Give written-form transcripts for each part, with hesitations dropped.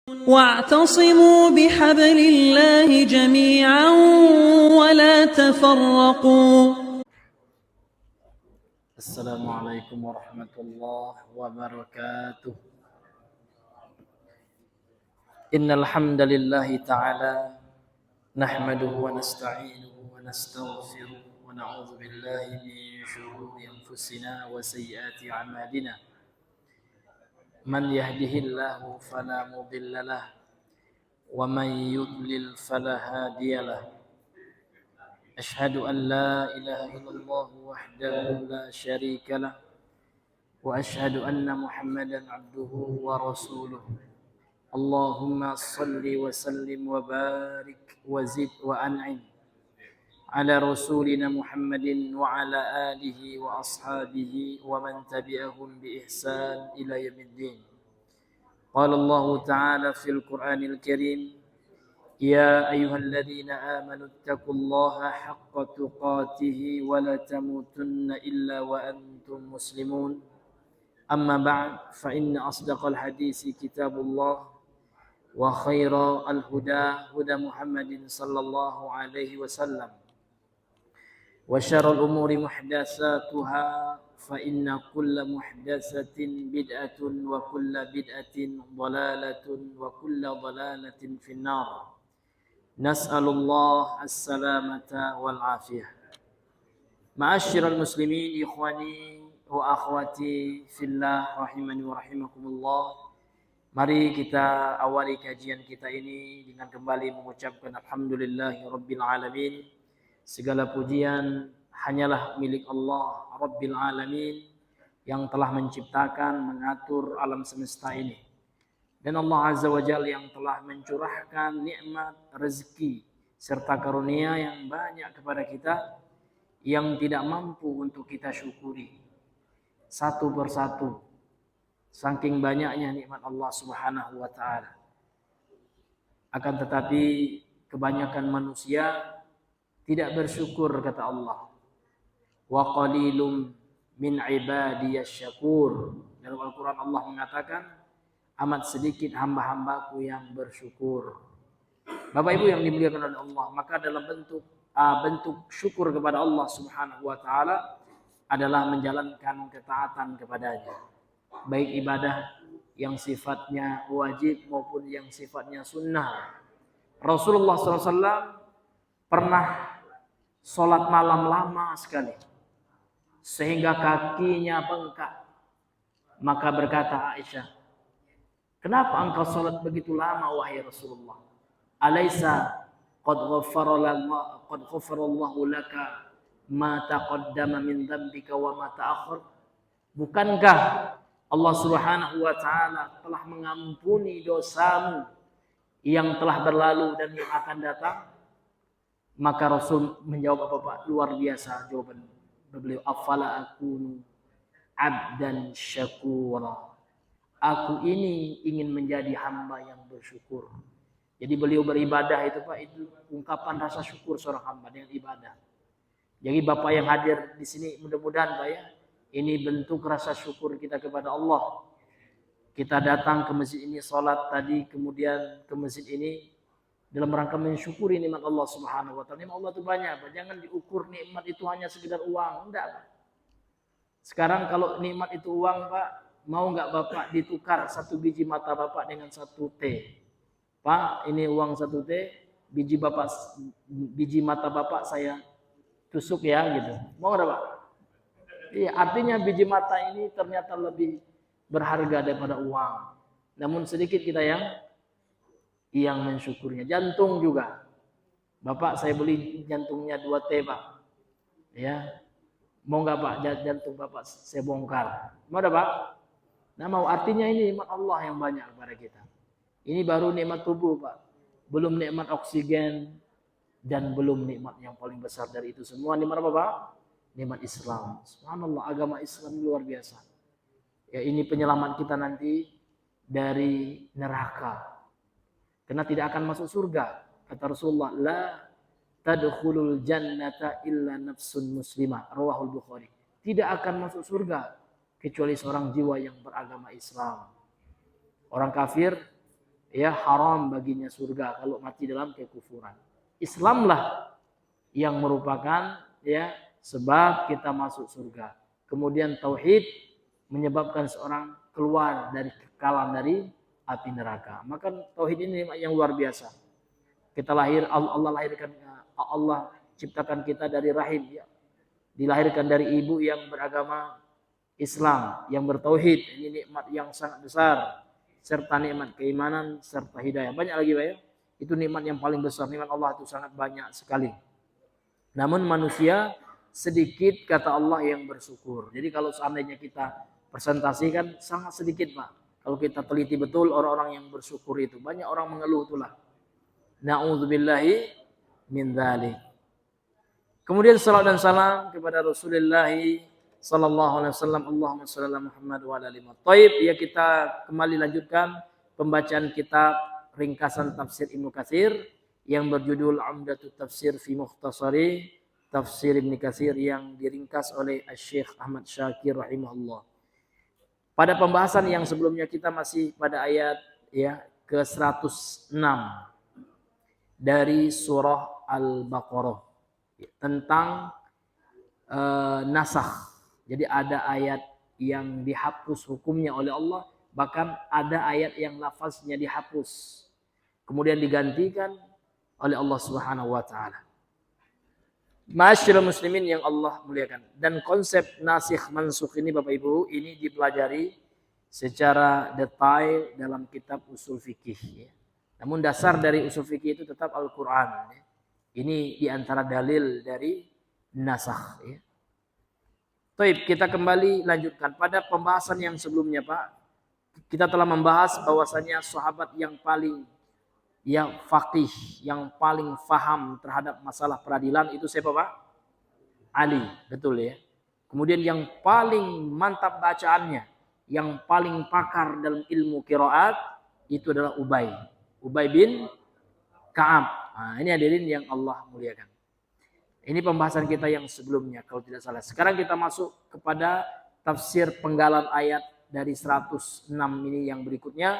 واعتصموا بحبل الله جميعا ولا تفرقوا. السلام عليكم ورحمة الله وبركاته. إن الحمد لله تعالى نحمده ونستعينه ونستغفره ونعوذ بالله من شرور أنفسنا وسيئات أعمالنا. من يهده الله فلا مضل له ومن يضلل فلا هادي له. أشهد أن لا إله إلا الله وحده لا شريك له وأشهد أن محمدا عبده ورسوله. اللهم صل وسلم وبارك وزد وأنعم على رسولنا محمد وعلى آله وأصحابه ومن تبعهم بإحسان إلى يوم الدين. قال الله تعالى في القرآن الكريم: يا أيها الذين آمنوا اتقوا الله حق تقاته ولا تموتن إلا وأنتم مسلمون. أما بعد فإن أصدق الحديث كتاب الله وخير الهدى هدى محمد صلى الله عليه وسلم وشر الأمور محدثاتها فإن كل محدثة بدعة وكل بدعة ضلالة وكل ضلالة في النار. Nas'alullah as-salamata wal afiyah. Ma'asyiral muslimin, ikhwani wa akhwati fillah rahimani wa rahimakumullah. Mari kita awali kajian kita ini dengan kembali mengucapkan alhamdulillahi rabbil alamin. Segala pujian hanyalah milik Allah Rabbil alamin yang telah menciptakan, mengatur alam semesta ini. Dan Allah Azza wa Jalla yang telah mencurahkan nikmat, rezeki, serta karunia yang banyak kepada kita yang tidak mampu untuk kita syukuri satu persatu. Saking banyaknya nikmat Allah Subhanahu wa Ta'ala. Akan tetapi kebanyakan manusia tidak bersyukur, kata Allah. Wa qalilum min ibadiyasy syakur. Dalam Al-Quran Allah mengatakan, amat sedikit hamba-hambaku yang bersyukur. Bapak Ibu yang dimuliakan oleh Allah, maka dalam bentuk syukur kepada Allah Subhanahu wa Ta'ala adalah menjalankan ketaatan kepadanya. Baik ibadah yang sifatnya wajib maupun yang sifatnya sunnah. Rasulullah SAW pernah sholat malam lama sekali sehingga kakinya bengkak. Maka berkata Aisyah, kenapa engkau salat begitu lama wahai Rasulullah? Alaysa qad ghafarallahu laka ma taqaddama min dzambika wa ma ta'akhkhar? Bukankah Allah Subhanahu wa Ta'ala telah mengampuni dosamu yang telah berlalu dan yang akan datang? Maka Rasul menjawab apa? Luar biasa jawaban beliau. Afala akunu abdan syakura. Aku ini ingin menjadi hamba yang bersyukur. Jadi beliau beribadah itu Pak, itu ungkapan rasa syukur seorang hamba dengan ibadah. Jadi Bapak yang hadir di sini mudah-mudahan Pak ya, ini bentuk rasa syukur kita kepada Allah. Kita datang ke masjid ini sholat tadi, kemudian ke masjid ini dalam rangka mensyukuri nikmat Allah Subhanahu wa Ta'ala. Nikmat Allah itu banyak Pak. Jangan diukur nikmat itu hanya sekedar uang. Enggak Pak. Sekarang kalau nikmat itu uang Pak, mau nggak Bapak ditukar satu biji mata Bapak dengan satu T? Pak, ini uang satu T, biji mata Bapak saya tusuk ya gitu. Mau nggak Pak? Iya, artinya biji mata ini ternyata lebih berharga daripada uang. Namun sedikit kita yang mensyukurnya. Jantung juga. Bapak, saya beli jantungnya 2 T Pak. Ya, mau nggak Pak jantung Bapak saya bongkar? Mau ada Pak? Nah, mau artinya ini nikmat Allah yang banyak kepada kita. Ini baru nikmat tubuh Pak. Belum nikmat oksigen dan belum nikmat yang paling besar dari itu semua. Nikmat apa Pak? Nikmat Islam. Subhanallah, agama Islam luar biasa. Ya, ini penyelamat kita nanti dari neraka. Karena tidak akan masuk surga. Kata Rasulullah, la tadkhulul jannata illa nafsun muslimah. Rawahul Bukhari. Tidak akan masuk surga kecuali seorang jiwa yang beragama Islam. Orang kafir ya haram baginya surga kalau mati dalam kekufuran. Islamlah yang merupakan ya sebab kita masuk surga. Kemudian tauhid menyebabkan seorang keluar dari kekalan dari api neraka. Maka tauhid ini nikmat yang luar biasa. Kita lahir, Allah lahirkan, Allah ciptakan kita dari rahim, ya. Dilahirkan dari ibu yang beragama Islam, yang bertauhid. Ini nikmat yang sangat besar, serta nikmat keimanan serta hidayah. Banyak lagi, Pak, ya. Itu nikmat yang paling besar. Nikmat Allah itu sangat banyak sekali. Namun manusia sedikit, kata Allah, yang bersyukur. Jadi kalau seandainya kita presentasikan sangat sedikit, Pak. Kalau kita teliti betul orang-orang yang bersyukur itu, banyak orang mengeluh itulah. Na'udzubillahi min dzalik. Kemudian salat dan salam kepada Rasulullah sallallahu alaihi wasallam. Allahumma shalli ala Muhammad wa ala ali Muhammad. Taib, ya, kita kembali lanjutkan pembacaan kitab ringkasan tafsir Ibnu Katsir yang berjudul Umdatut Tafsir fi Mukhtasari Tafsir Ibnu Katsir yang diringkas oleh Syekh Ahmad Syakir rahimahullah. Pada pembahasan yang sebelumnya kita masih pada ayat ya ke-106 dari surah Al-Baqarah tentang nasakh. Jadi ada ayat yang dihapus hukumnya oleh Allah, bahkan ada ayat yang lafaznya dihapus kemudian digantikan oleh Allah Subhanahu wa taala. Ma'asyiral muslimin yang Allah muliakan. Dan konsep nasikh mansukh ini Bapak Ibu, ini dipelajari secara detail dalam kitab usul fikih, ya. Namun dasar dari usul fikih itu tetap Al-Qur'an, ya. Ini diantara dalil dari nasakh, ya. Baik, kita kembali lanjutkan pada pembahasan yang sebelumnya, Pak. Kita telah membahas bahwasanya sahabat yang paling faqih, yang paling faham terhadap masalah peradilan itu siapa, Pak? Ali, betul, ya. Kemudian yang paling mantap bacaannya, yang paling pakar dalam ilmu qiraat itu adalah Ubay bin Ka'ab. Nah, ini hadirin yang Allah muliakan. Ini pembahasan kita yang sebelumnya kalau tidak salah. Sekarang kita masuk kepada tafsir penggalan ayat dari 106 ini yang berikutnya.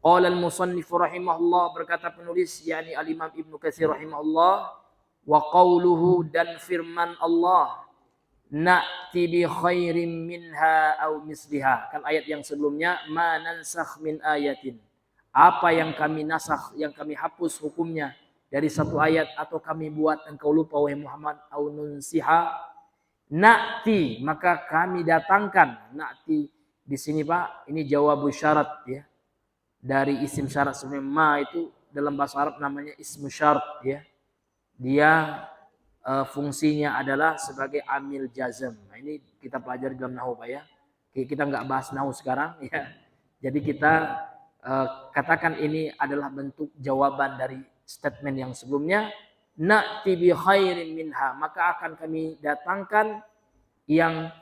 Qala al-musannif rahimahullah, berkata penulis yakni al-Imam Ibnu Katsir rahimahullah, wa qawluhu, dan firman Allah, na'ti bi khairin minha aw misliha. Kan ayat yang sebelumnya, ma nansakh min ayatin. Apa yang kami nasakh, yang kami hapus hukumnya dari satu ayat atau kami buat engkau lupa wahai Muhammad, aw nunsiha, na'ti, maka kami datangkan. Na'ti di sini, Pak, ini jawabu syarat, ya. Dari isim syarat sebenarnya ma itu dalam bahasa Arab namanya ismu syarat, ya. Dia fungsinya adalah sebagai amil jazm. Nah, ini kita pelajari dalam nahwu, Pak, ya. Kita nggak bahas nahwu sekarang, ya. Jadi kita katakan ini adalah bentuk jawaban dari statement yang sebelumnya. Na'ti bi khairin minha, maka akan kami datangkan yang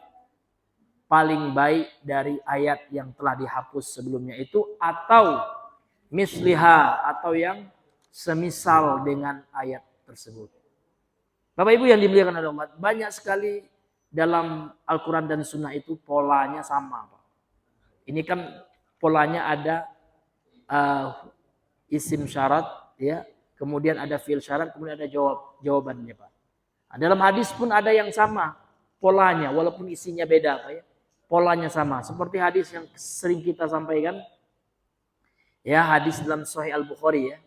paling baik dari ayat yang telah dihapus sebelumnya itu, atau misliha, atau yang semisal dengan ayat tersebut. Bapak Ibu yang dimuliakan oleh Allah, banyak sekali dalam Al-Quran dan Sunnah itu polanya sama, Pak. Ini kan polanya ada isim syarat, ya, kemudian ada fi'il syarat, kemudian ada jawabannya, Pak. Nah, dalam hadis pun ada yang sama polanya, walaupun isinya beda, Pak, ya. Polanya sama, seperti hadis yang sering kita sampaikan, ya, hadis dalam Sahih Al-Bukhari, ya.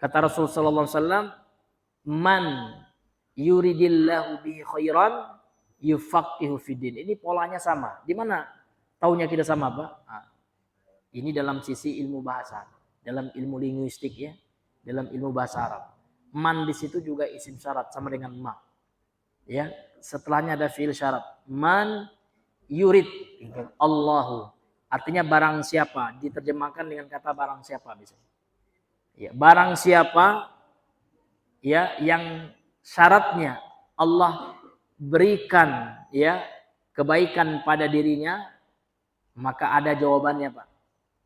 Kata Rasulullah sallallahu alaihi wasallam, man yuridillahu bihi khairan yufaqihu fiddin. Ini polanya sama. Di mana taunya kita sama, Pak? Nah, ini dalam sisi ilmu bahasa, dalam ilmu linguistik, ya, dalam ilmu bahasa Arab. Man di situ juga isim syarat sama dengan ma. Ya, setelahnya ada fi'il syarat. Man yurid, Allahu. Artinya barang siapa, diterjemahkan dengan kata barang siapa misalnya. Ya, barang siapa, ya, yang syaratnya Allah berikan, ya, kebaikan pada dirinya, maka ada jawabannya, Pak.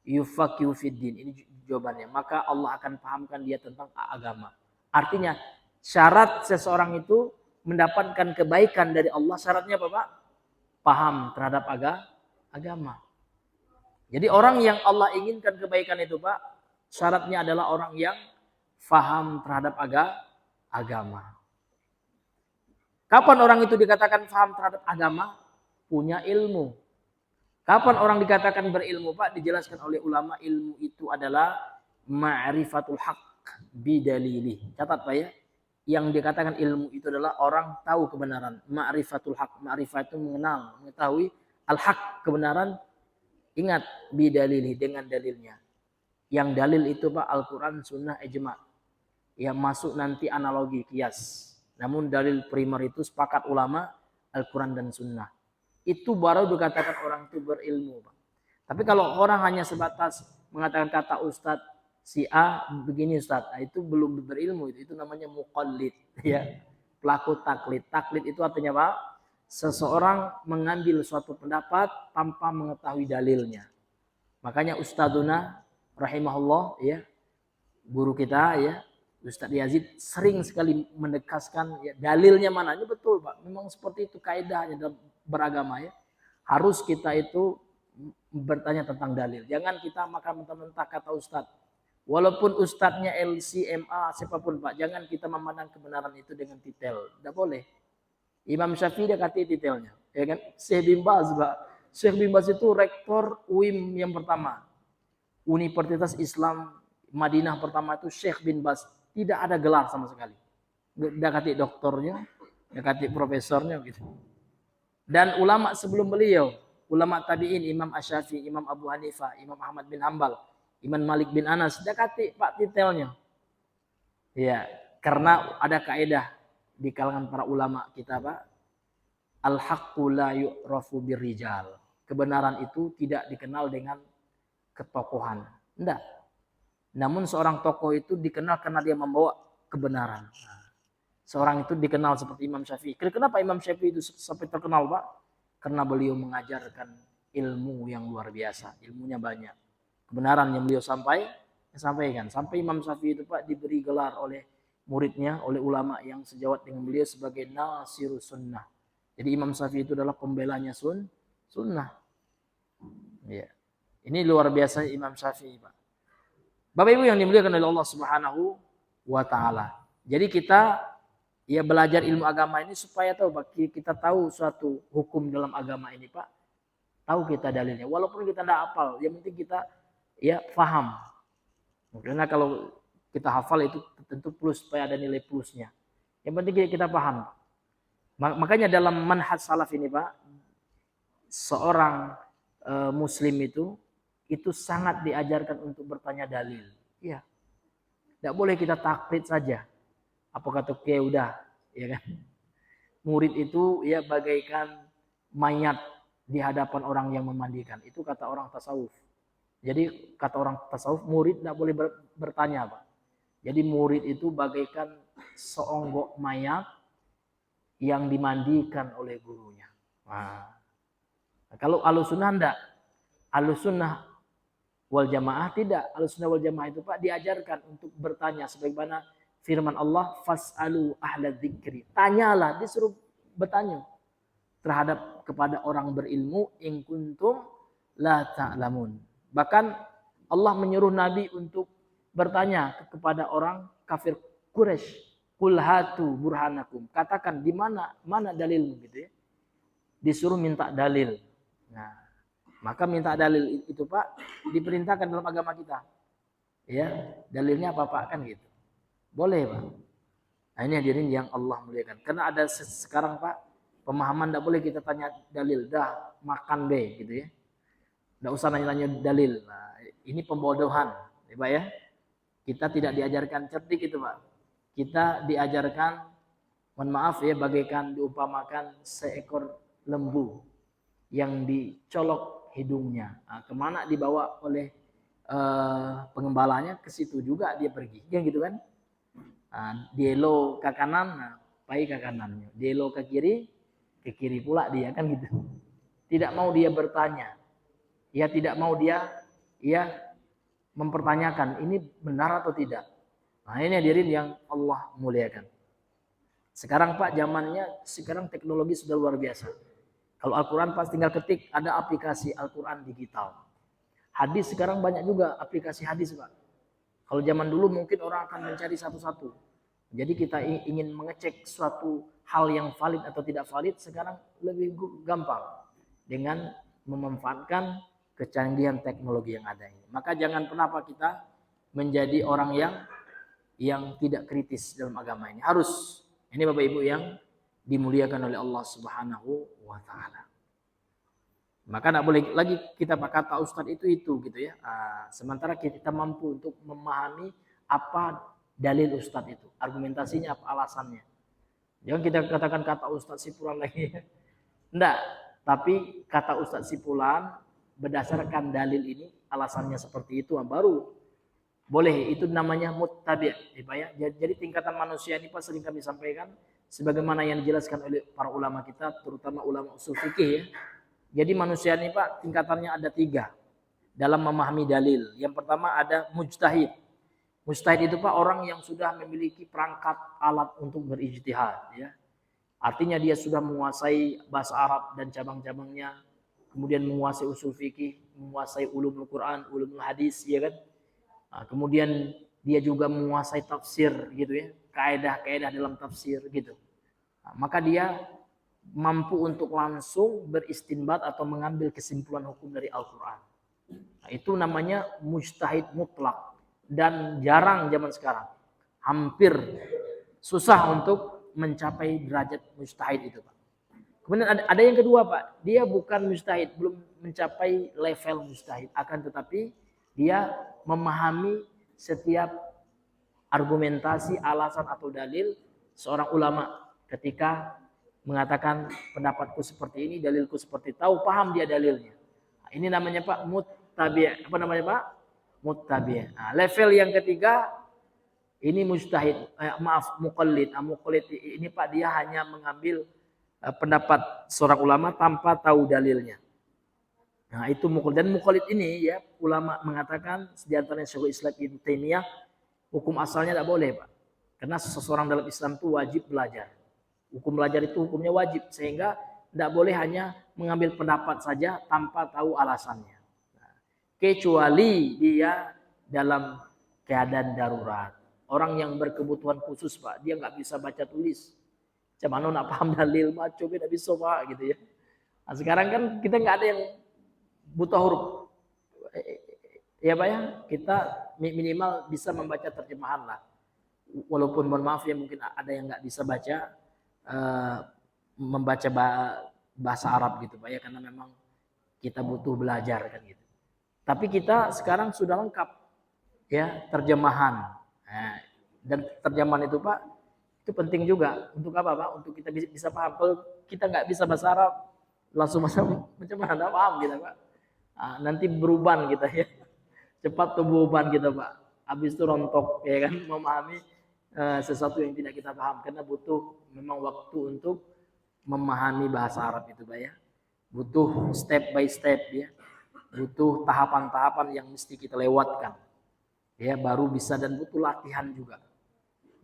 Yufaqihu fiddin. Ini jawabannya. Maka Allah akan pahamkan dia tentang agama. Artinya syarat seseorang itu mendapatkan kebaikan dari Allah, syaratnya apa, Pak? Paham terhadap agama. Jadi orang yang Allah inginkan kebaikan itu Pak, syaratnya adalah orang yang faham terhadap agama. Kapan orang itu dikatakan faham terhadap agama? Punya ilmu. Kapan orang dikatakan berilmu Pak? Dijelaskan oleh ulama, ilmu itu adalah ma'rifatul haqq bidalilih. Catat Pak ya. Yang dikatakan ilmu itu adalah orang tahu kebenaran. Ma'rifatul haqq. Ma'rifat itu mengenal, mengetahui al-haq, kebenaran. Ingat bidalilih, dengan dalilnya. Yang dalil itu Pak Al-Quran, Sunnah, Ijma'. Yang masuk nanti analogi, kias. Namun dalil primer itu sepakat ulama, Al-Quran dan Sunnah. Itu baru dikatakan orang itu berilmu Pak. Tapi kalau orang hanya sebatas mengatakan kata Ustadz, si A begini Ustadz, nah, itu belum berilmu. Itu namanya muqallid. Ya. Pelaku taklid. Taklid itu artinya Pak, seseorang mengambil suatu pendapat tanpa mengetahui dalilnya. Makanya Ustadzuna rahimahullah, ya, guru kita ya, Ustadz Yazid sering sekali menegaskan ya, dalilnya mana. Ini betul Pak, memang seperti itu kaidahnya dalam beragama ya. Harus kita itu bertanya tentang dalil. Jangan kita makan mentah-mentah kata Ustadz. Walaupun Ustadznya LCMA siapapun Pak, jangan kita memandang kebenaran itu dengan detail. Tidak boleh. Imam Syafi'i dia kata detailnya, ya kan? Syekh bin Baz Pak. Syekh bin Baz itu rektor UIM yang pertama. Universitas Islam Madinah pertama itu Syekh bin Baz. Tidak ada gelar sama sekali. Dia kata doktornya, dia kata profesornya gitu. Dan ulama sebelum beliau, ulama tabi'in, Imam Asy-Syafi'i, Imam Abu Hanifah, Imam Ahmad bin Hambal, Imam Malik bin Anas, dia kata Pak detailnya. Ya, karena ada kaidah di kalangan para ulama kita Pak, al-haqqu la yu'rafu birrijal. Kebenaran itu tidak dikenal dengan ketokohan. Enggak. Namun seorang tokoh itu dikenal karena dia membawa kebenaran. Seorang itu dikenal seperti Imam Syafi'i. Kenapa Imam Syafi'i itu sampai terkenal Pak? Karena beliau mengajarkan ilmu yang luar biasa. Ilmunya banyak. Kebenaran yang beliau sampaikan. Sampai Imam Syafi'i itu Pak diberi gelar oleh muridnya, oleh ulama yang sejawat dengan beliau sebagai Nasirus Sunnah. Jadi Imam Syafi'i itu adalah pembelanya sunnah. Ya. Ini luar biasa Imam Syafi'i Pak. Bapak Ibu yang dimuliakan oleh Allah Subhanahu wa taala. Jadi kita ya belajar ilmu agama ini supaya tahu Pak, kita tahu suatu hukum dalam agama ini Pak. Tahu kita dalilnya. Walaupun kita tidak hafal, yang penting kita ya paham. Karena kalau kita hafal itu tentu plus, supaya ada nilai plusnya. Yang penting kita paham. Makanya dalam manhaj salaf ini Pak, seorang muslim itu sangat diajarkan untuk bertanya dalil. Ya. Tidak boleh kita taklid saja. Apa kata Kiai udah, ya kan? Murid itu ya bagaikan mayat di hadapan orang yang memandikan. Itu kata orang tasawuf. Jadi kata orang tasawuf, murid tidak boleh bertanya Pak. Jadi murid itu bagaikan seonggok mayat yang dimandikan oleh gurunya. Nah, kalau Ahlussunnah enggak. Ahlussunnah wal Jamaah tidak. Ahlussunnah wal Jamaah itu Pak diajarkan untuk bertanya sebagaimana firman Allah, fas'alu ahla dzikri. Tanyalah, disuruh bertanya terhadap kepada orang berilmu in kuntum la ta'lamun. Bahkan Allah menyuruh Nabi untuk bertanya kepada orang kafir Quraisy, qul hatu burhanakum. Katakan di mana dalilmu gitu ya. Disuruh minta dalil. Nah, maka minta dalil itu Pak diperintahkan dalam agama kita. Ya, dalilnya apa Pak kan gitu. Boleh Pak. Nah, ini hadirin yang Allah muliakan. Karena ada sekarang Pak pemahaman tidak boleh kita tanya dalil, dah makan be gitu ya. Tidak usah nanya-nanya dalil. Nah, ini pembodohan, ya Pak ya. Kita tidak diajarkan cerdik itu Pak. Kita diajarkan, mohon maaf ya, bagaikan diumpamakan seekor lembu yang dicolok hidungnya. Nah, kemana dibawa oleh pengembalanya, ke situ juga dia pergi. Kan gitu kan? Nah, dielo ke kanan, nah, pai ke kanannya. Dielo ke kiri pula dia kan gitu. Tidak mau dia bertanya. Ya tidak mau dia mempertanyakan ini benar atau tidak. Nah, ini hadirin yang Allah muliakan. Sekarang Pak zamannya sekarang teknologi sudah luar biasa. Kalau Al-Quran pas tinggal ketik ada aplikasi Al-Quran digital. Hadis sekarang banyak juga aplikasi hadis, Pak. Kalau zaman dulu mungkin orang akan mencari satu-satu. Jadi kita ingin mengecek suatu hal yang valid atau tidak valid, sekarang lebih gampang dengan memanfaatkan kecanggihan teknologi yang ada ini. Maka jangan pernah Pak kita menjadi orang yang tidak kritis dalam agama ini. Harus. Ini Bapak Ibu yang dimuliakan oleh Allah Subhanahu wa taala. Maka tidak boleh lagi kita kata ustadz itu gitu ya. Sementara kita mampu untuk memahami apa dalil ustadz itu, argumentasinya apa, alasannya. Jangan kita katakan kata ustadz Sipulan lagi. Enggak, tapi kata ustadz Sipulan berdasarkan dalil ini, alasannya seperti itu, baru boleh. Itu namanya muttabi', ya. Jadi tingkatan manusia ini Pak sering kami sampaikan sebagaimana yang dijelaskan oleh para ulama kita, terutama ulama usul fikih ya. Jadi manusia ini Pak tingkatannya ada 3 dalam memahami dalil. Yang pertama ada mujtahid. Mujtahid itu Pak orang yang sudah memiliki perangkat alat untuk berijtihad ya. Artinya dia sudah menguasai bahasa Arab dan cabang-cabangnya, kemudian menguasai usul fikih, menguasai ulumul Quran, ulumul hadis ya kan. Kemudian dia juga menguasai tafsir gitu ya, kaidah-kaidah dalam tafsir gitu. Maka dia mampu untuk langsung beristinbat atau mengambil kesimpulan hukum dari Al-Quran. Itu namanya mujtahid mutlak. Dan jarang zaman sekarang. Hampir susah untuk mencapai derajat mujtahid itu Pak. Kemudian ada yang kedua Pak. Dia bukan mujtahid, belum mencapai level mujtahid. Akan tetapi dia memahami setiap argumentasi, alasan atau dalil seorang ulama ketika mengatakan pendapatku seperti ini, dalilku seperti tahu, paham dia dalilnya. Ini namanya Pak muttabi'. Apa namanya Pak? Muttabi'. Level yang ketiga ini mujtahid, muqallid. Muqallid ini Pak dia hanya mengambil pendapat seorang ulama tanpa tahu dalilnya. Itu muqallid. Dan muqallid ini ya ulama mengatakan di antaranya Syekhul Islam Ibnu Taimiyah, hukum asalnya tidak boleh Pak. Karena seseorang dalam Islam itu wajib belajar. Hukum belajar itu hukumnya wajib, sehingga tidak boleh hanya mengambil pendapat saja tanpa tahu alasannya. Kecuali dia dalam keadaan darurat. Orang yang berkebutuhan khusus Pak, dia nggak bisa baca tulis. Macam mana nak paham dalil, coba tidak bisa Pak gitu ya. Sekarang kan kita nggak ada yang buta huruf. Ya Pak ya, kita minimal bisa membaca terjemahan lah. Walaupun mohon maaf ya mungkin ada yang nggak bisa baca, membaca bahasa Arab gitu Pak ya, karena memang kita butuh belajar kan gitu. Tapi kita sekarang sudah lengkap ya terjemahan. Dan terjemahan itu Pak itu penting juga untuk apa Pak? Untuk kita bisa paham. Kalau kita nggak bisa bahasa Arab langsung macam mana paham kita Pak. Nanti beruban kita ya. Cepat beruban kita Pak. Habis itu rontok ya kan memahami sesuatu yang tidak kita paham, karena butuh memang waktu untuk memahami bahasa Arab itu Pak ya. Butuh step by step ya. Butuh tahapan-tahapan yang mesti kita lewatkan. Ya, baru bisa, dan butuh latihan juga.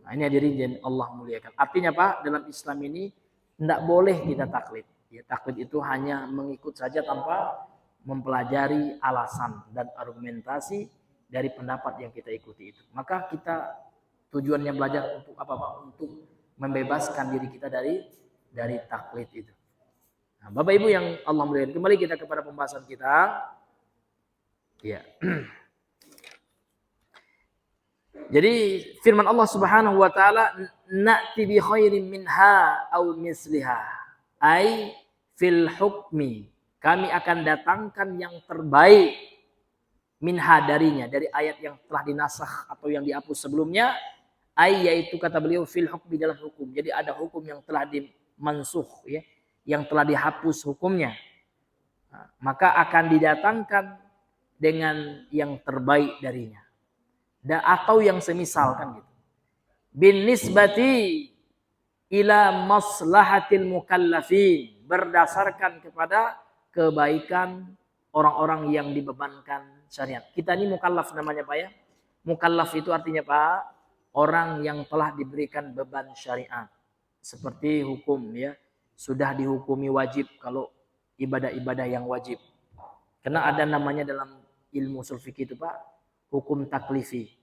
Ini hadirin Allah muliakan. Artinya Pak, dalam Islam ini tidak boleh kita taklid. Ya, taklid itu hanya mengikut saja tanpa mempelajari alasan dan argumentasi dari pendapat yang kita ikuti itu. Maka kita tujuannya belajar untuk apa Pak? Untuk membebaskan diri kita dari taklid itu. Bapak Ibu yang Allah muliakan, kembali kita kepada pembahasan kita. Ya. Jadi firman Allah Subhanahu wa taala, na'ti bi khairin minha aw misliha. Ai fil hukmi. Kami akan datangkan yang terbaik minha darinya, dari ayat yang telah dinasakh atau yang dihapus sebelumnya. Ai yaitu kata beliau fil hukmi, dalam hukum. Jadi ada hukum yang telah dimansukh ya, yang telah dihapus hukumnya. Maka akan didatangkan dengan yang terbaik darinya. Atau yang semisal kan gitu. Bin nisbati ila maslahatil mukallafin, berdasarkan kepada kebaikan orang-orang yang dibebankan syariat. Kita ini mukallaf namanya Pak ya. Mukallaf itu artinya Pak, orang yang telah diberikan beban syariat. Seperti hukum ya, sudah dihukumi wajib kalau ibadah-ibadah yang wajib. Karena ada namanya dalam ilmu usul fikih itu Pak, hukum taklifi.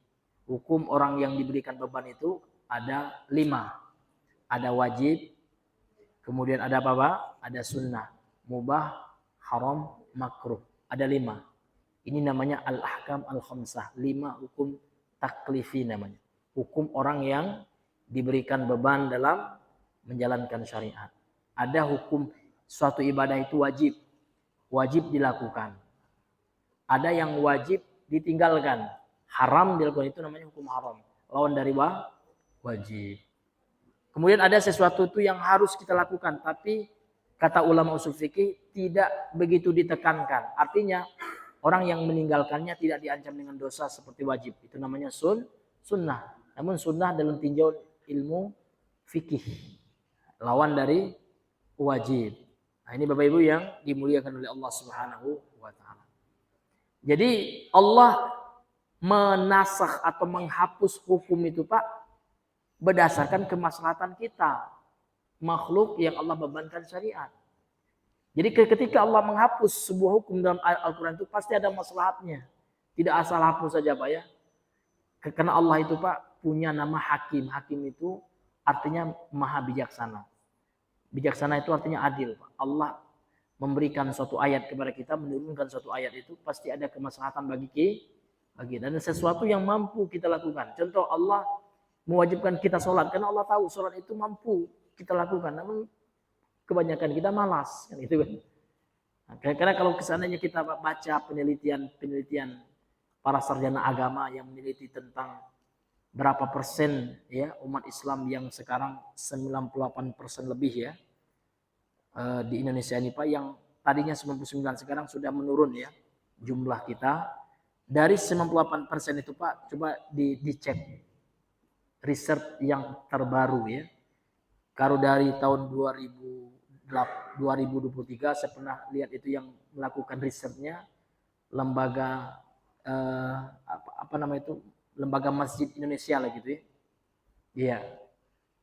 Hukum orang yang diberikan beban itu ada 5. Ada wajib, kemudian ada apa Pak? Ada sunnah, mubah, haram, makruh. Ada 5. Ini namanya al-ahkam al-khamsah. 5 hukum taklifi namanya. Hukum orang yang diberikan beban dalam menjalankan syariat. Ada hukum suatu ibadah itu wajib. Wajib dilakukan. Ada yang wajib ditinggalkan. Haram dilakukan, itu namanya hukum haram. Lawan dari wajib. Kemudian ada sesuatu itu yang harus kita lakukan. Tapi kata ulama usul fikih tidak begitu ditekankan. Artinya orang yang meninggalkannya tidak diancam dengan dosa seperti wajib. Itu namanya sunnah. Namun sunnah dalam tinjau ilmu fikih. Lawan dari wajib. Nah, ini Bapak Ibu yang dimuliakan oleh Allah Subhanahu wa taala. Jadi Allah menasakh atau menghapus hukum itu Pak berdasarkan kemaslahatan kita. Makhluk yang Allah bebankan syariat. Jadi ketika Allah menghapus sebuah hukum dalam Al-Quran itu pasti ada maslahatnya. Tidak asal hapus saja Pak ya. Karena Allah itu Pak punya nama hakim. Hakim itu artinya maha bijaksana. Bijaksana itu artinya adil Pak. Allah memberikan suatu ayat kepada kita, menurunkan suatu ayat itu pasti ada kemaslahatan bagi kita. Dan sesuatu yang mampu kita lakukan. Contoh Allah mewajibkan kita sholat. Karena Allah tahu sholat itu mampu kita lakukan. Namun kebanyakan kita malas. Kan itu kan. Nah, karena kalau kesananya kita baca penelitian para sarjana agama yang meneliti tentang berapa persen ya umat Islam yang sekarang 98% lebih ya di Indonesia ini Pak, yang tadinya 99 sekarang sudah menurun ya jumlah kita. Dari 98% itu Pak, coba dicek riset yang terbaru ya. Kalau dari tahun 2023 saya pernah lihat itu yang melakukan risetnya lembaga apa namanya itu, lembaga Masjid Indonesia lah gitu ya. Iya.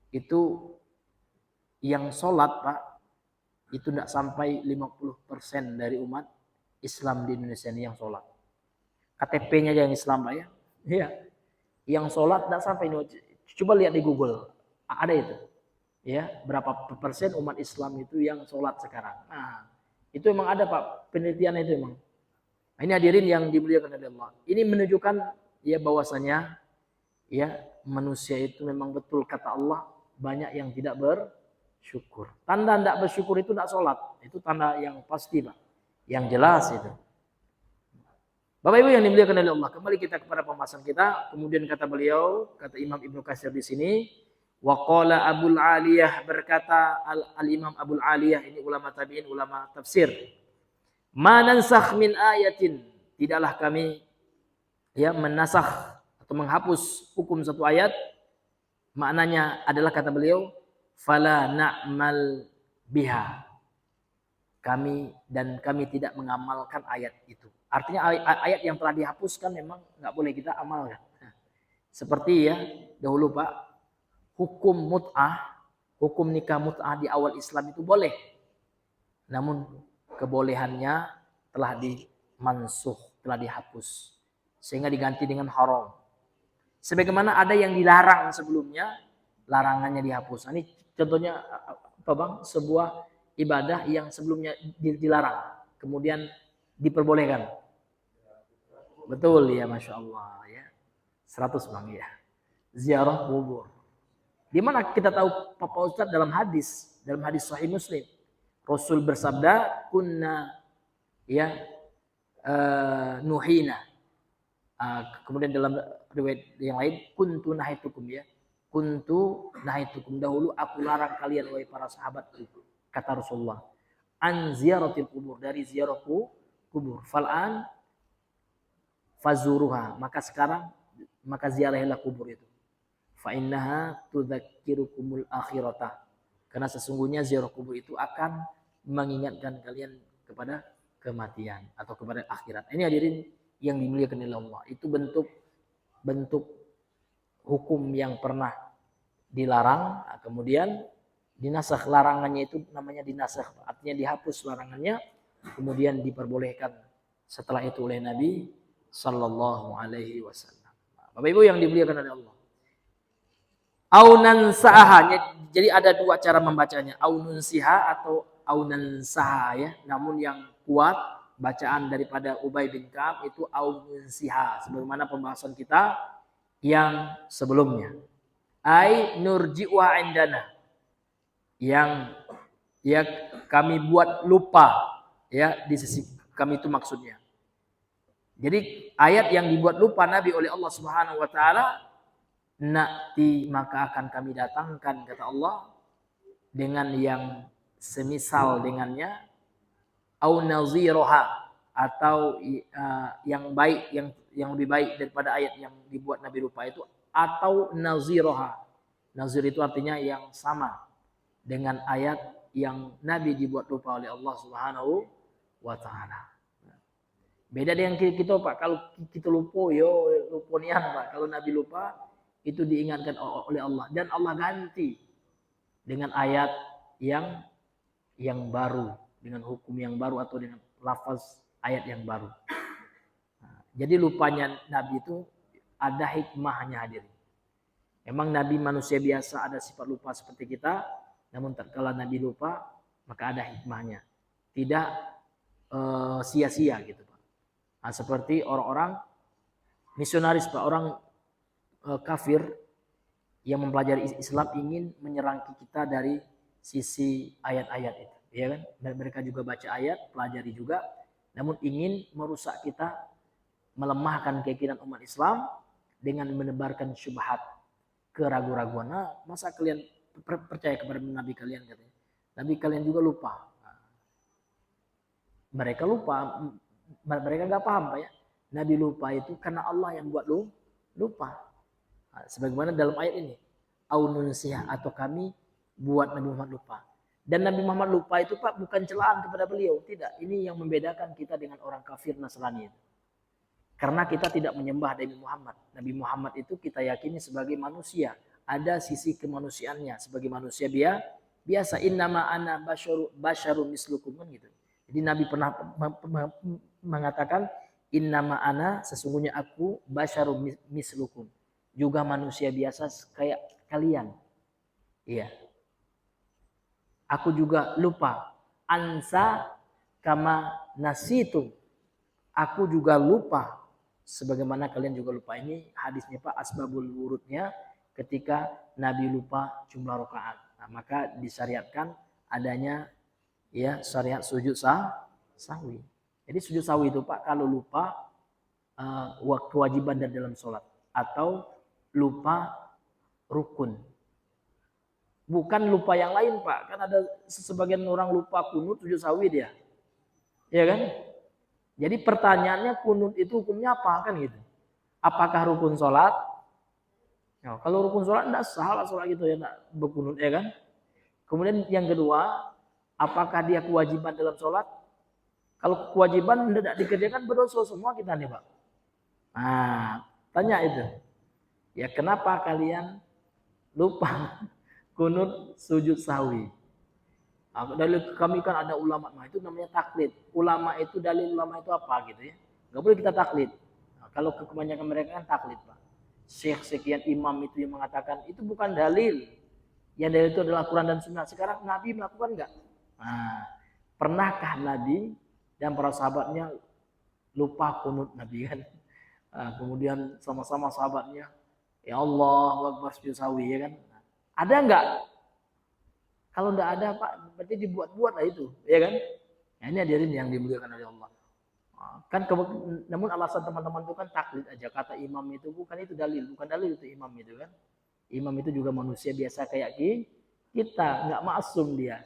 Itu yang sholat Pak itu tidak sampai 50% dari umat Islam di Indonesia ini yang sholat. KTP-nya aja yang Islam Pak ya. Iya. Yang sholat tidak sampai ini. Coba lihat di Google. Ada itu. Ya, berapa persen umat Islam itu yang sholat sekarang. Nah, itu memang ada Pak, penelitian itu memang. Nah, ini hadirin yang dimuliakan oleh Allah. Ini menunjukkan ya bahwasanya ya manusia itu memang betul kata Allah banyak yang tidak bersyukur. Tanda tidak bersyukur itu tidak sholat. Itu tanda yang pasti Pak. Yang jelas itu. Bapak Ibu yang dimuliakan oleh Allah, kembali kita kepada pembahasan kita. Kemudian kata beliau, kata Imam Ibnu Katsir di sini, waqala Abul Aliyah, berkata al-Imam Abul Aliyah, ini ulama tabi'in, ulama tafsir. Ma nansakh min ayatin, tidaklah kami ya menasakh atau menghapus hukum satu ayat. Maknanya adalah kata beliau, fala na'mal biha. Kami tidak mengamalkan ayat itu. Artinya ayat yang telah dihapuskan memang nggak boleh kita amalkan. Seperti ya dahulu Pak, hukum mut'ah, hukum nikah mut'ah di awal Islam itu boleh. Namun kebolehannya telah dimansuh, telah dihapus. Sehingga diganti dengan haram. Sebagaimana ada yang dilarang sebelumnya, larangannya dihapus. Ini contohnya apa Bang? Sebuah ibadah yang sebelumnya dilarang, kemudian diperbolehkan. Betul ya, Masya Allah ya. 100 Bang ya. Ziarah kubur. Di mana kita tahu Pak Ustadz dalam hadis Sahih Muslim, Rasul bersabda, kunna ya nuhina. Kemudian dalam riwayat yang lain, kuntu nahitukum ya. Kuntu nahitukum, dahulu aku larang kalian wahai para sahabatku, kata Rasulullah, an ziyaratil kubur, dari ziarah kubur. Fal'an fazuruha, maka sekarang ziarahilah kubur itu. Fa innaha tudzakirukumul akhirata, karena sesungguhnya ziarah kubur itu akan mengingatkan kalian kepada kematian atau kepada akhirat. Ini hadirin yang dimuliakan oleh Allah, itu bentuk hukum yang pernah dilarang, kemudian dinasakh. Larangannya itu namanya dinasakh, artinya dihapus larangannya, kemudian diperbolehkan setelah itu oleh Nabi sallallahu alaihi wasallam. Bapak Ibu yang dimuliakan oleh Allah. Aunan sa'aha, jadi ada dua cara membacanya, aunun siha atau aunan saha ya. Namun yang kuat bacaan daripada Ubay bin Ka'ab itu aunun siha, sebagaimana pembahasan kita yang sebelumnya. Ai nurji'wa indana, yang ya kami buat lupa ya di sisi kami, itu maksudnya. Jadi ayat yang dibuat lupa Nabi oleh Allah Subhanahu wa taala, nanti maka akan kami datangkan, kata Allah, dengan yang semisal dengannya, au naziroha, atau yang baik, yang lebih baik daripada ayat yang dibuat Nabi lupa itu, atau naziroha. Nazir itu artinya yang sama dengan ayat yang Nabi dibuat lupa oleh Allah Subhanahu wa taala. Beda dengan kita Pak, kalau kita lupa luponian Pak, kalau Nabi lupa itu diingatkan oleh Allah dan Allah ganti dengan ayat yang baru, dengan hukum yang baru atau dengan lafaz ayat yang baru. Nah, jadi lupanya Nabi itu ada hikmahnya hadirin. Memang Nabi manusia biasa, ada sifat lupa seperti kita, namun tatkala Nabi lupa maka ada hikmahnya. Tidak sia-sia gitu Pak. Nah, seperti orang-orang misionaris Pak, orang kafir yang mempelajari Islam ingin menyerang kita dari sisi ayat-ayat itu, ya kan? Dan mereka juga baca ayat, pelajari juga, namun ingin merusak kita, melemahkan keyakinan umat Islam dengan menebarkan syubhat, keraguan-raguan. Nah, masa kalian percaya kepada Nabi kalian, katanya? Nabi kalian juga lupa. Nah, mereka lupa, mereka nggak paham Pak ya. Nabi lupa itu karena Allah yang buat lupa. Nah, sebagaimana dalam ayat ini, aunun siha, atau kami buat Nabi Muhammad lupa. Dan Nabi Muhammad lupa itu Pak bukan celaan kepada beliau, tidak. Ini yang membedakan kita dengan orang kafir Nasrani. Karena kita tidak menyembah Nabi Muhammad. Nabi Muhammad itu kita yakini sebagai manusia, ada sisi kemanusiaannya sebagai manusia biasa. Innama ana basyarum mislukum, kan gitu. Jadi Nabi pernah mengatakan innama ana, sesungguhnya aku basyarum mislukum, juga manusia biasa kayak kalian. Iya. Aku juga lupa. Ansa kama nasitum. Aku juga lupa sebagaimana kalian juga lupa. Ini hadisnya Pak, asbabul wurudnya ketika Nabi lupa jumlah rakaat. Nah, maka disyariatkan adanya ya syariat sujud sahwi. Jadi sujud sahwi itu Pak kalau lupa kewajiban dan dalam sholat, atau lupa rukun. Bukan lupa yang lain Pak. Kan ada sebagian orang lupa kunut sujud sahwi dia. Ya kan? Jadi pertanyaannya kunut itu hukumnya apa kan gitu. Apakah rukun sholat? Ya, kalau rukun sholat enggak salah sholat gitu ya, enggak berkunut ya kan. Kemudian yang kedua, apakah dia kewajiban dalam sholat? Kalau kewajiban tidak dikerjakan berdosa semua kita nih Pak. Nah, tanya itu. Ya kenapa kalian lupa kunut sujud sahwi? Dalil kami kan ada ulama, nah itu namanya taklid. Ulama itu, dalil ulama itu apa gitu ya? Gak boleh kita taklid. Nah, kalau kebanyakan mereka kan taklid Pak. Syekh sekian imam itu yang mengatakan itu bukan dalil. Yang dalil itu adalah Quran dan Sunnah. Sekarang Nabi melakukan enggak? Nah, pernahkah Nabi dan para sahabatnya lupa kunut Nabi kan? Nah, kemudian sama-sama sahabatnya, ya Allah, Akbar sujud sahwi ya kan? Ada enggak? Kalau enggak ada Pak, berarti dibuat-buat lah itu, ya kan? Nah, ini hadirin yang dimuliakan oleh Allah. Kan namun alasan teman-teman itu kan taklid aja, kata imam itu bukan itu dalil, bukan dalil itu imam itu kan. Imam itu juga manusia biasa kayak kita, enggak maksum dia.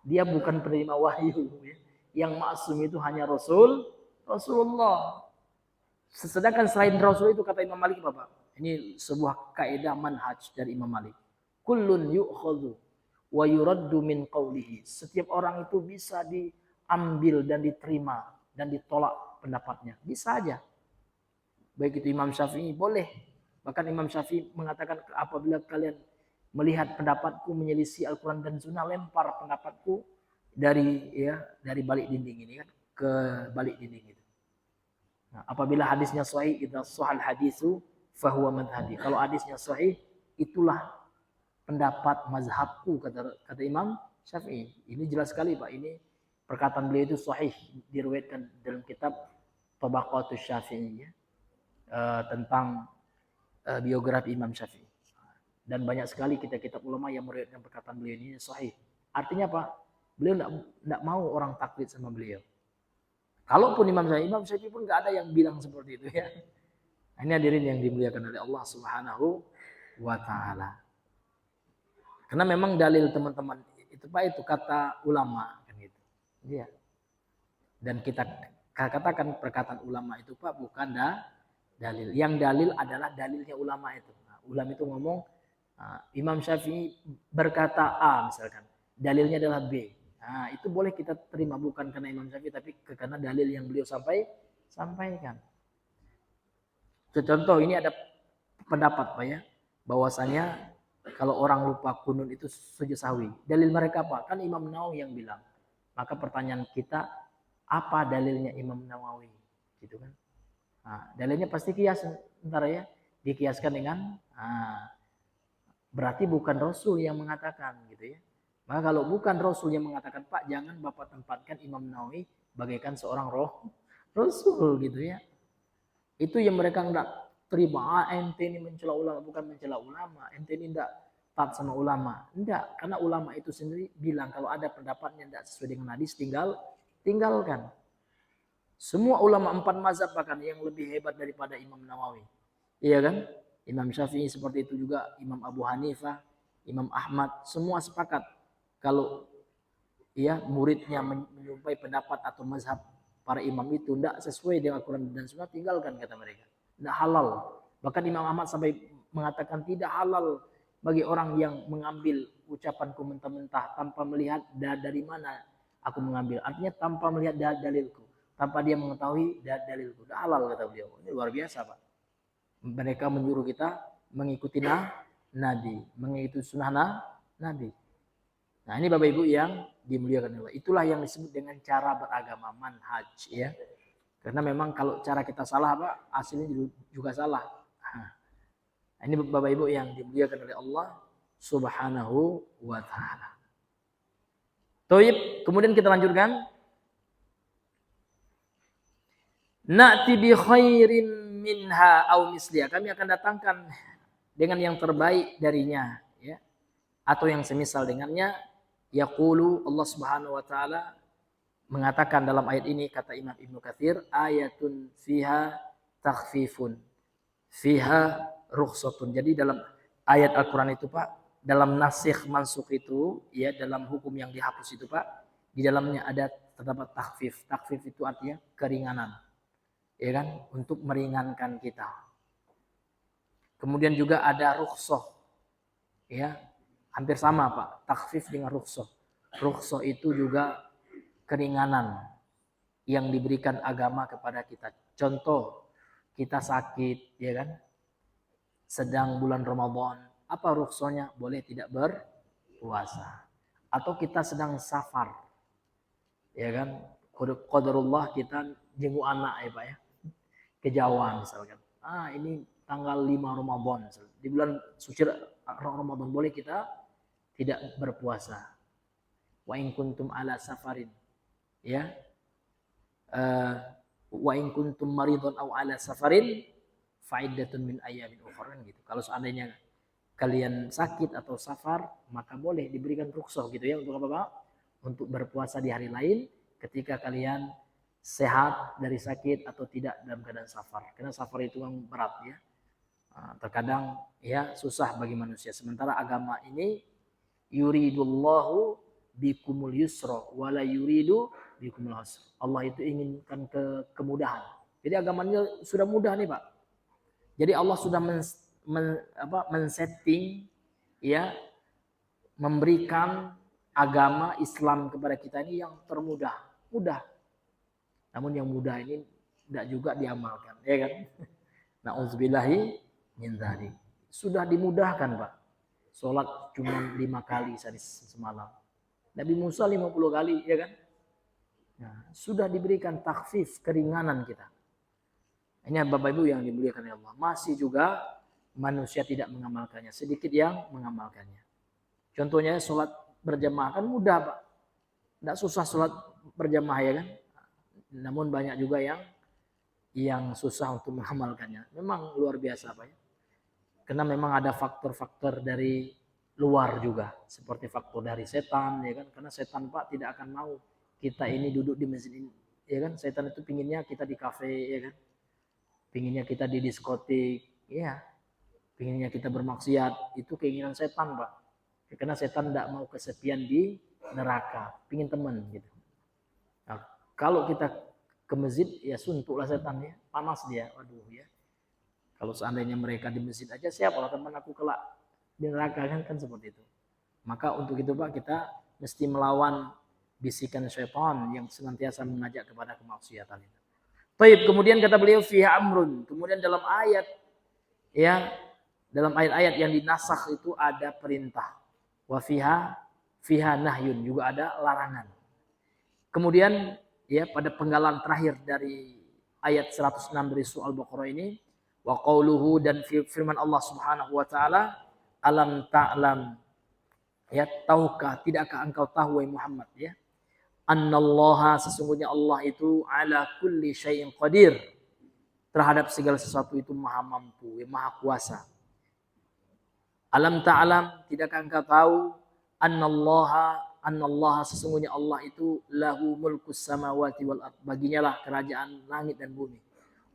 Dia bukan penerima wahyu ya. Yang maksum itu hanya Rasulullah. Sedangkan selain Rasul itu kata Imam Malik Bapak. Ini sebuah kaidah manhaj dari Imam Malik. Kullun yu'khadhu wa yuraddu min qawlihi. Setiap orang itu bisa diambil dan diterima dan ditolak pendapatnya. Bisa aja. Baik itu Imam Syafi'i boleh. Bahkan Imam Syafi'i mengatakan apabila kalian melihat pendapatku menyelisih Al-Quran dan Sunnah, lempar pendapatku dari balik dinding ini kan ke balik dinding itu. Nah, apabila hadisnya sahih, idza shahal hadisu fahuwa madhhabi. Kalau hadisnya sahih, itulah pendapat mazhabku, kata Imam Syafi'i. Ini jelas sekali Pak, ini perkataan beliau itu sahih, diriwayatkan dalam kitab Tabaqatus Syafi'i ya, tentang biografi Imam Syafi'i. Dan banyak sekali kitab-kitab ulama yang meriwayatkan perkataan beliau ini sahih. Artinya Pak, beliau tidak mau orang taklid sama beliau. Kalaupun Imam Syafi'i pun nggak ada yang bilang seperti itu ya. Ini hadirin yang dimuliakan oleh Allah Subhanahu wa taala. Karena memang dalil teman-teman itu Pak, itu kata ulama kan gitu. Iya. Dan kita katakan perkataan ulama itu Pak bukan dalil. Yang dalil adalah dalilnya ulama itu. Nah, ulama itu ngomong Imam Syafi'i berkata A misalkan, dalilnya adalah B. Nah, itu boleh kita terima bukan karena Imam Syafi'i tapi karena dalil yang beliau sampaikan. Contoh ini ada pendapat Pak ya, bahwasanya kalau orang lupa kunut itu sujud sahwi. Dalil mereka apa? Kan Imam Nawawi yang bilang. Maka pertanyaan kita, apa dalilnya Imam Nawawi? Gitu kan? Nah, dalilnya pasti kias ntar ya, dikiaskan dengan berarti bukan Rasul yang mengatakan gitu ya. Maka kalau bukan Rasul yang mengatakan Pak, jangan Bapak tempatkan Imam Nawawi bagaikan seorang Rasul gitu ya. Itu yang mereka enggak terima. Ente ini mencela ulama, bukan mencela ulama. Ente ini enggak taat sama ulama. Enggak, karena ulama itu sendiri bilang kalau ada pendapatnya enggak sesuai dengan hadis, tinggalkan. Semua ulama 4 mazhab bahkan yang lebih hebat daripada Imam Nawawi. Iya kan? Imam Syafi'i seperti itu juga, Imam Abu Hanifah, Imam Ahmad, semua sepakat kalau ya muridnya menyumpai pendapat atau mazhab para imam itu tidak sesuai dengan Al-Quran dan Sunnah, tinggalkan kata mereka. Tidak halal. Bahkan Imam Ahmad sampai mengatakan tidak halal bagi orang yang mengambil ucapanku mentah-mentah tanpa melihat dari mana aku mengambil. Artinya tanpa melihat dalilku, tanpa dia mengetahui dalilku. Tidak halal kata beliau. Ini luar biasa Pak. Mereka menyuruh kita mengikuti Nabi, mengikuti sunnah Nabi. Nah ini Bapak Ibu yang dimuliakan Allah. Itulah yang disebut dengan cara beragama, manhaj ya. Karena memang kalau cara kita salah Pak, hasilnya juga salah. Nah, ini Bapak Ibu yang dimuliakan oleh Allah Subhanahu wa taala. Toib, kemudian kita lanjutkan. Na'ti bi khairin minha au misliha. Kami akan datangkan dengan yang terbaik darinya ya, atau yang semisal dengannya. Yaqulu, Allah Subhanahu wa taala mengatakan dalam ayat ini, kata Imam Ibnu Katsir, ayatun fiha takhfifun fiha rukhsatun. Jadi dalam ayat Al-Qur'an itu Pak, dalam nasikh mansukh itu ya, dalam hukum yang dihapus itu Pak, di dalamnya terdapat takhfif. Takhfif itu artinya keringanan. Ya kan? Untuk meringankan kita. Kemudian juga ada rukhsah. Ya, hampir sama Pak, takhfif dengan rukhsah. Rukhsah itu juga keringanan yang diberikan agama kepada kita. Contoh, kita sakit, ya kan? Sedang bulan Ramadan, apa rukhsahnya? Boleh tidak berpuasa. Atau kita sedang safar, ya kan? Qadarullah kita jenguk anak ya Pak ya, ke Jawa misalkan. Ini tanggal 5 Ramadan, di bulan suci Ramadan boleh kita tidak berpuasa. Wa in kuntum ala safarin, ya. Wa in kuntum maridun aw ala safarin fa'iddatun min ayyamin ukhra gitu. Kalau seandainya kalian sakit atau safar, maka boleh diberikan rukhsah gitu ya, untuk apa Pak? Untuk berpuasa di hari lain ketika kalian sehat dari sakit atau tidak dalam keadaan safar. Karena safar itu yang berat ya. Terkadang ya susah bagi manusia. Sementara agama ini yuridullahu bikumul yusra wala yuridu bikumul usra. Allah itu inginkan kemudahan. Jadi agamanya sudah mudah nih Pak. Jadi Allah sudah men-setting ya, memberikan agama Islam kepada kita ini yang termudah, mudah. Namun yang mudah ini tidak juga diamalkan, ya kan? Na'udzubillahi min dzalik. Sudah dimudahkan Pak. Sholat cuma 5 kali semalam. Nabi Musa 50 kali, ya kan? Nah, sudah diberikan takhfif, keringanan kita. Ini Bapak Ibu yang dimuliakan oleh Allah. Masih juga manusia tidak mengamalkannya. Sedikit yang mengamalkannya. Contohnya sholat berjamaah kan mudah Pak. Tidak susah sholat berjamaah ya kan. Namun banyak juga yang susah untuk mengamalkannya. Memang luar biasa Pak ya. Karena memang ada faktor-faktor dari luar juga. Seperti faktor dari setan ya kan. Karena setan Pak tidak akan mau kita ini duduk di masjid ini. Ya kan, setan itu pinginnya kita di kafe ya kan. Pinginnya kita di diskotik, ya. Pinginnya kita bermaksiat, itu keinginan setan, Pak. Karena setan tidak mau kesepian di neraka, pingin teman gitu. Nah, kalau kita ke masjid, ya suntuklah setan ya, panas dia, waduh ya. Kalau seandainya mereka di masjid aja, siapa lah teman aku kelak di neraka kan seperti itu. Maka untuk itu Pak, kita mesti melawan bisikan syaitan yang senantiasa mengajak kepada kemaksiatan itu. Baik, kemudian kata beliau fiha amrun. Kemudian dalam ayat ya, dalam ayat-ayat yang dinasakh itu ada perintah. Wa fiha nahyun, juga ada larangan. Kemudian ya pada penggalan terakhir dari ayat 106 dari surah Al-Baqarah ini, wa qauluhu, dan firman Allah Subhanahu wa taala, alam ta'lam, ya tahukah, tidakkah engkau tahu wahai Muhammad ya, annallaha, sesungguhnya Allah itu ala kulli syai'in qadir, terhadap segala sesuatu itu maha mampu, maha kuasa. Alam ta'lam, tidakkah engkau tahu, annallaha sesungguhnya Allah itu lahu mulkus samawati wal ard, baginya lah kerajaan langit dan bumi.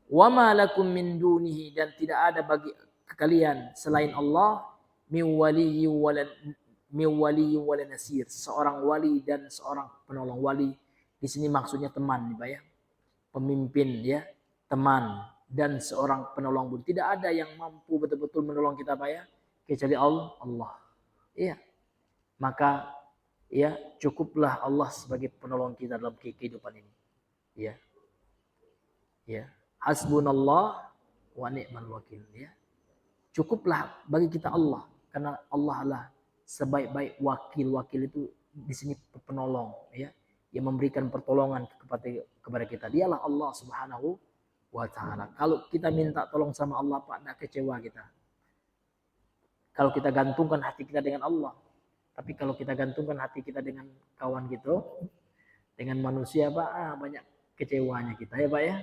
Wa ma lakum min dunihi, dan tidak ada bagi kalian selain Allah miwali wala nasir, seorang wali dan seorang penolong. Wali di sini maksudnya teman nih Pak ya. Pemimpin ya, teman dan seorang penolong pun. Tidak ada yang mampu betul-betul menolong kita Pak ya, kecuali Allah. Iya. Maka ya cukuplah Allah sebagai penolong kita dalam kehidupan ini. Ya. Ya. Hasbunallah wa ni'mal wakil ya. Cukuplah bagi kita Allah, karena Allah lah sebaik-baik wakil itu di sini penolong ya, yang memberikan pertolongan kepada kita. Dialah Allah Subhanahu wa taala. Kalau kita minta tolong sama Allah Pak, tidak kecewa kita. Kalau kita gantungkan hati kita dengan Allah. Tapi kalau kita gantungkan hati kita dengan kawan gitu, dengan manusia Pak, banyak kecewanya kita ya Pak ya.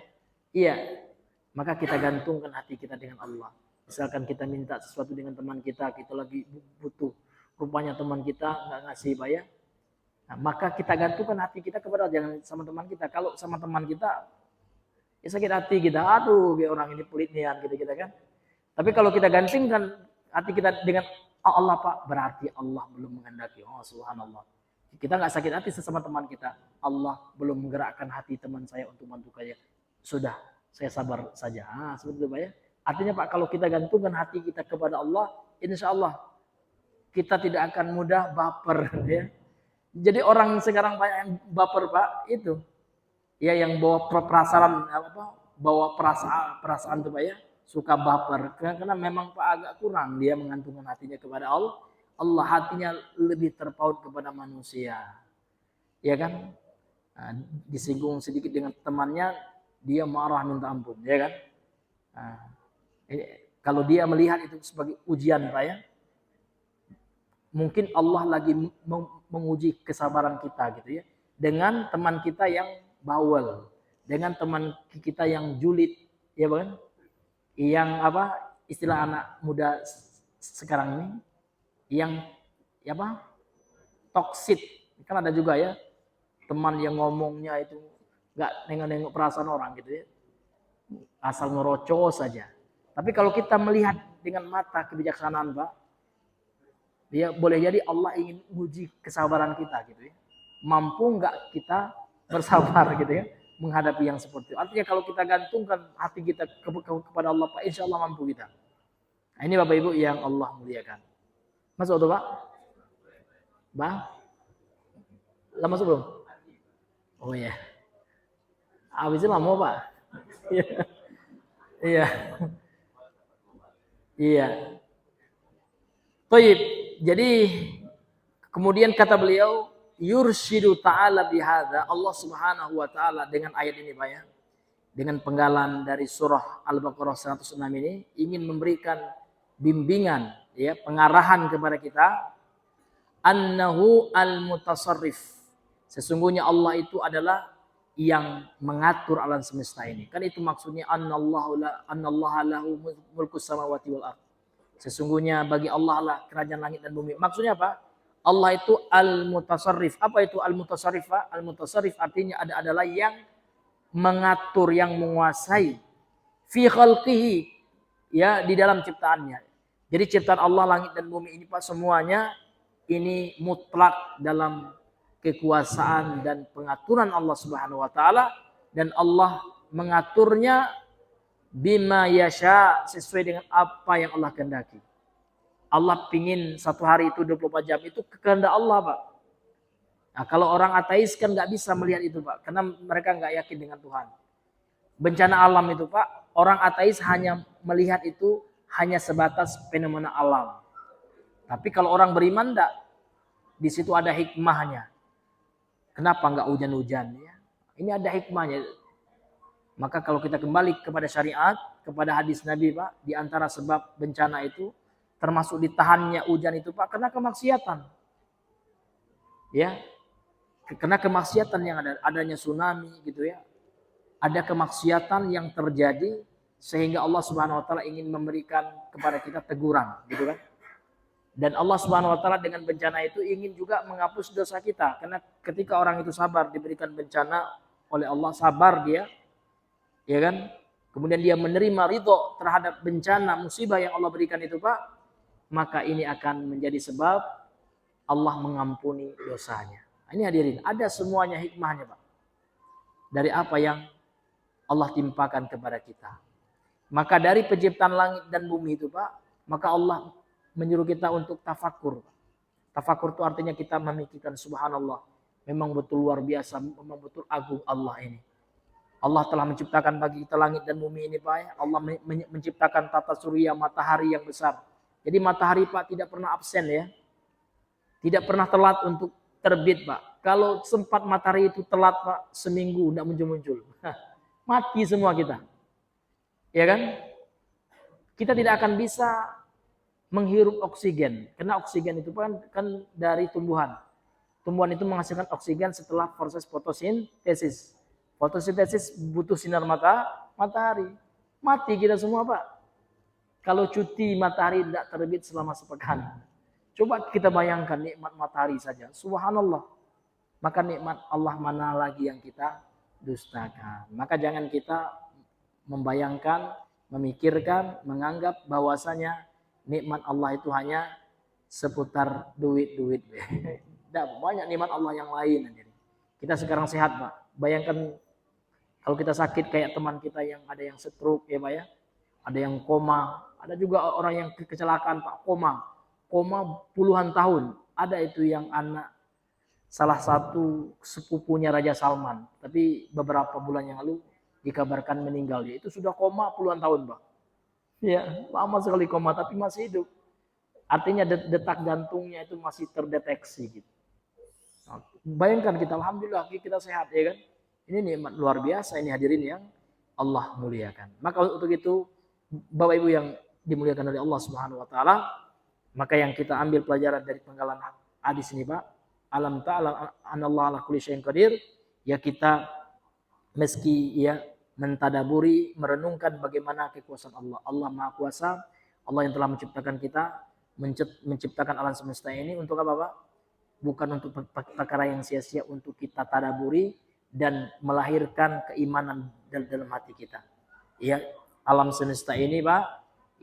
Iya. Maka kita gantungkan hati kita dengan Allah. Misalkan kita minta sesuatu dengan teman kita lagi butuh. Rupanya teman kita nggak ngasih Pak ya. Nah, maka kita gantungkan hati kita kepada, jangan sama teman kita. Kalau sama teman kita, ya sakit hati kita. Aduh, orang ini pelit nian gitu kan. Tapi kalau kita gantungkan hati kita dengan Allah Pak, berarti Allah belum menghendaki. Oh subhanallah. Kita nggak sakit hati sesama teman kita. Allah belum menggerakkan hati teman saya untuk bantu saya. Sudah, saya sabar saja. Seperti itu Pak ya. Artinya Pak, kalau kita gantungkan hati kita kepada Allah, insya Allah kita tidak akan mudah baper ya. Jadi orang sekarang banyak yang baper Pak, itu ya yang bawa perasaan tuh Pak ya, suka baper karena memang Pak agak kurang dia mengantungkan hatinya kepada Allah. Allah hatinya lebih terpaut kepada manusia. Ya kan? Nah, disinggung sedikit dengan temannya, dia marah minta ampun, ya kan? Nah, kalau dia melihat itu sebagai ujian Pak ya, mungkin Allah lagi menguji kesabaran kita gitu ya. Dengan teman kita yang bawel, dengan teman kita yang julid, ya kan? Yang istilah anak muda sekarang ini, yang toksik. Kan ada juga ya teman yang ngomongnya itu nggak nengok-nengok perasaan orang gitu ya, asal ngerocos saja. Tapi kalau kita melihat dengan mata kebijaksanaan Pak, dia boleh jadi Allah ingin uji kesabaran kita gitu ya. Mampu nggak kita bersabar gitu ya menghadapi yang seperti itu. Artinya kalau kita gantungkan hati kita kepada Allah Pak, insya Allah mampu kita. Nah, ini Bapak Ibu yang Allah muliakan. Masuk tuh Pak? Bang? Lah masuk belum? Oh ya. Habisnya lama Pak. Iya. Iya. Baik. Jadi kemudian kata beliau, yursyidu ta'ala bihadza, Allah Subhanahu wa taala dengan ayat ini Pak ya, dengan penggalan dari surah Al-Baqarah 106 ini ingin memberikan bimbingan, ya, pengarahan kepada kita, annahu al-mutasarrif. Sesungguhnya Allah itu adalah yang mengatur alam semesta ini. Kan itu maksudnya annallaha lahu mulkus samawati wal ard. Sesungguhnya bagi Allah lah kerajaan langit dan bumi. Maksudnya apa? Allah itu al-mutasarrif. Apa itu al-mutasarrif, Pak? Al-mutasarrif artinya adalah yang mengatur, yang menguasai fi khalqihi, ya, di dalam ciptaannya. Jadi ciptaan Allah langit dan bumi ini, Pak, semuanya ini mutlak dalam kekuasaan dan pengaturan Allah Subhanahu wa taala, dan Allah mengaturnya bima yasha, sesuai dengan apa yang Allah kehendaki. Allah pingin satu hari itu 24 jam, itu kehendak Allah, Pak. Nah, kalau orang ateis kan nggak bisa melihat itu, Pak, karena mereka nggak yakin dengan Tuhan. Bencana alam itu, Pak, orang ateis hanya melihat itu hanya sebatas fenomena alam. Tapi kalau orang beriman enggak, di situ ada hikmahnya. Kenapa nggak hujan-hujan, ya? Ini ada hikmahnya. Maka kalau kita kembali kepada syariat, kepada hadis Nabi, Pak, di antara sebab bencana itu termasuk ditahannya hujan itu, Pak, karena kemaksiatan. Ya. Karena kemaksiatan yang adanya tsunami gitu, ya. Ada kemaksiatan yang terjadi sehingga Allah Subhanahu wa taala ingin memberikan kepada kita teguran, gitu kan? Dan Allah Subhanahu wa taala dengan bencana itu ingin juga menghapus dosa kita, karena ketika orang itu sabar diberikan bencana oleh Allah, sabar dia, ya kan? Kemudian dia menerima ridho terhadap bencana musibah yang Allah berikan itu, Pak, maka ini akan menjadi sebab Allah mengampuni dosanya. Ini hadirin, ada semuanya hikmahnya, Pak, dari apa yang Allah timpakan kepada kita. Maka dari penciptaan langit dan bumi itu, Pak, maka Allah menyuruh kita untuk tafakur. Tafakur itu artinya kita memikirkan, subhanallah, memang betul luar biasa, memang betul agung Allah ini. Allah telah menciptakan bagi kita langit dan bumi ini, Pak. Allah menciptakan tata surya, matahari yang besar. Jadi matahari, Pak, tidak pernah absen, ya. Tidak pernah telat untuk terbit, Pak. Kalau sempat matahari itu telat, Pak, seminggu tidak muncul-muncul. Mati semua kita. Ya kan? Kita tidak akan bisa menghirup oksigen. Karena oksigen itu kan dari tumbuhan. Tumbuhan itu menghasilkan oksigen setelah proses fotosintesis. Fotosintesis butuh sinar matahari. Mati kita semua, Pak. Kalau cuti matahari tidak terbit selama sepekan. Coba kita bayangkan nikmat matahari saja. Subhanallah. Maka nikmat Allah mana lagi yang kita dustakan. Maka jangan kita membayangkan, memikirkan, menganggap bahwasanya nikmat Allah itu hanya seputar duit-duit. Tidak, banyak nikmat Allah yang lain. Kita sekarang sehat, Pak. Bayangkan kalau kita sakit kayak teman kita yang ada yang stroke, ya, Pak, ya. Ada yang koma, ada juga orang yang kecelakaan, Pak, koma puluhan tahun. Ada itu yang anak salah satu sepupunya Raja Salman, tapi beberapa bulan yang lalu dikabarkan meninggal. Dia itu sudah koma puluhan tahun, Pak. Ya, lama sekali koma tapi masih hidup. Artinya detak jantungnya itu masih terdeteksi gitu. Nah, bayangkan kita, alhamdulillah kita sehat, ya kan? Ini nikmat luar biasa ini, hadirin yang Allah muliakan. Maka untuk itu, Bapak Ibu yang dimuliakan oleh Allah Subhanahu wa taala, maka yang kita ambil pelajaran dari penggalan hadis ini, Pak, alam ta'ala anallahu ala kulli syai'in qadir, ya kita meski ya mentadaburi, merenungkan bagaimana kekuasaan Allah. Allah Maha Kuasa, Allah yang telah menciptakan kita, menciptakan alam semesta ini untuk apa, Pak? Bukan untuk perkara yang sia-sia, untuk kita tadaburi dan melahirkan keimanan dalam hati kita. Ya, alam semesta ini, Pak,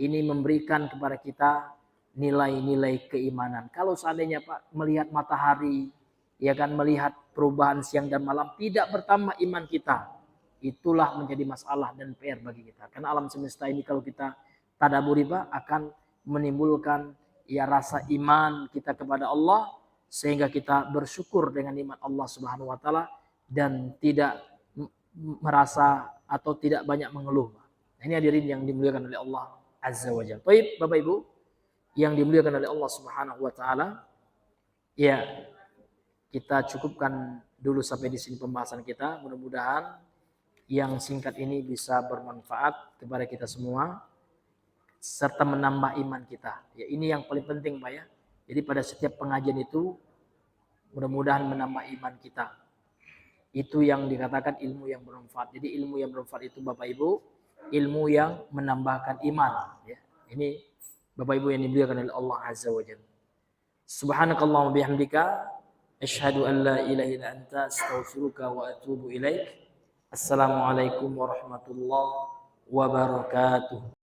ini memberikan kepada kita nilai-nilai keimanan. Kalau seandainya, Pak, melihat matahari, ya kan, melihat perubahan siang dan malam, tidak bertambah iman kita, itulah menjadi masalah dan PR bagi kita. Karena alam semesta ini kalau kita tadaburi, Pak, akan menimbulkan ya rasa iman kita kepada Allah, sehingga kita bersyukur dengan nikmat Allah Subhanahu wa taala dan tidak merasa atau tidak banyak mengeluh. Nah, ini hadirin yang dimuliakan oleh Allah Azza wa Jalla. Baik, Bapak Ibu yang dimuliakan oleh Allah Subhanahu wa taala, ya kita cukupkan dulu sampai di sini pembahasan kita. Mudah-mudahan yang singkat ini bisa bermanfaat kepada kita semua serta menambah iman kita. Ya, ini yang paling penting, Pak ya. Jadi pada setiap pengajian itu mudah-mudahan menambah iman kita. Itu yang dikatakan ilmu yang bermanfaat. Jadi ilmu yang bermanfaat itu Bapak Ibu, ilmu yang menambahkan iman. Ya, ini Bapak Ibu yang dimuliakan oleh Allah Azza wa Jalla. Subhanakallahumma bihamdika asyhadu an la ilaha illa anta astaghfiruka wa atubu ilaik. Assalamualaikum warahmatullahi wabarakatuh.